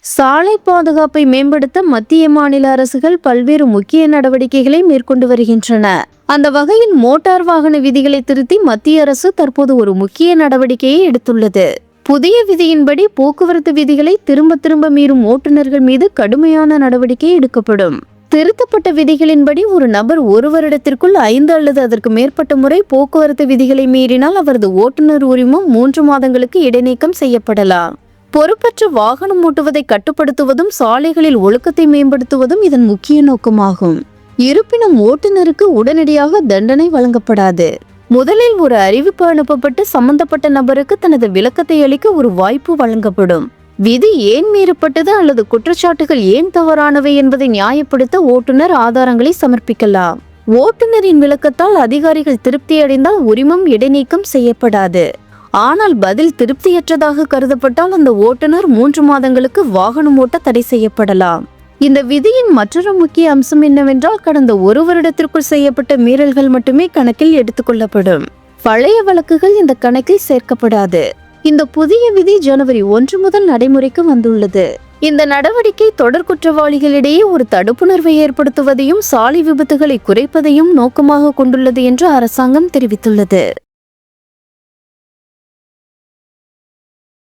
சாலை பாதுகாப்பை மேம்படுத்த மத்திய மாநில அரசுகள் பல்வேறு முக்கிய நடவடிக்கைகளை மேற்கொண்டு வருகின்றன. அந்த வகையில் மோட்டார் வாகன விதிகளை திருத்தி மத்திய அரசு தற்போது ஒரு முக்கிய நடவடிக்கையை எடுத்துள்ளது. புதிய விதியின்படி போக்குவரத்து விதிகளை திரும்ப மீறும் ஓட்டுநர்கள் மீது கடுமையான நடவடிக்கை எடுக்கப்படும். திருத்தப்பட்ட விதிகளின்படி ஒரு நபர் ஒரு வருடத்திற்குள் 5 அல்லது அதற்கு மேற்பட்ட முறை போக்குவரத்து விதிகளை மீறினால் அவரது ஓட்டுநர் உரிமம் 3 மாதங்களுக்கு இடைநீக்கம் செய்யப்படலாம். பொறுப்பற்ற வாகனம் ஓட்டுவதை கட்டுப்படுத்துவதும் சாலைகளில் ஒழுக்கத்தை மேம்படுத்துவதும் இதன் முக்கிய நோக்கமாகும். இருப்பினும் ஓட்டுநருக்கு உடனடியாக தண்டனை வழங்கப்படாது. முதலில் ஒரு அறிவிப்பு அனுப்பப்பட்டு சம்பந்தப்பட்ட நபருக்கு தனது விளக்கத்தை அளிக்க ஒரு வாய்ப்பு வழங்கப்படும். விதி ஏன் மீறப்பட்டது அல்லது குற்றச்சாட்டுகள் ஏன் தவறானவை என்பதை நியாயப்படுத்த ஓட்டுநர் ஆதாரங்களை சமர்ப்பிக்கலாம். ஓட்டுநரின் விளக்கத்தால் அதிகாரிகள் திருப்தி அடைந்தால் உரிமம் இடைநீக்கம் செய்யப்படாது. ஆனால் பதில் திருப்தியற்றதாக கருதப்பட்டால் அந்த ஓட்டுநர் 3 மாதங்களுக்கு வாகனம் ஓட்ட தடை செய்யப்படலாம். இந்த விதியின் மற்றொரு முக்கிய அம்சம் என்னவென்றால் கடந்த 1 வருடத்திற்குள் செய்யப்பட்ட மீறல்கள் மட்டுமே கணக்கில் எடுத்துக்கொள்ளப்படும். பழைய வழக்குகள் இந்த கணக்கில் சேர்க்கப்படாது. இந்த புதிய விதி ஜனவரி 1 முதல் நடைமுறைக்கு வந்துள்ளது. இந்த நடவடிக்கை தொடர் குற்றவாளிகளிடையே ஒரு தடுப்புணர்வை ஏற்படுத்துவதையும் சாலை விபத்துகளை குறைப்பதையும் நோக்கமாக கொண்டுள்ளது என்று அரசாங்கம் தெரிவித்துள்ளது.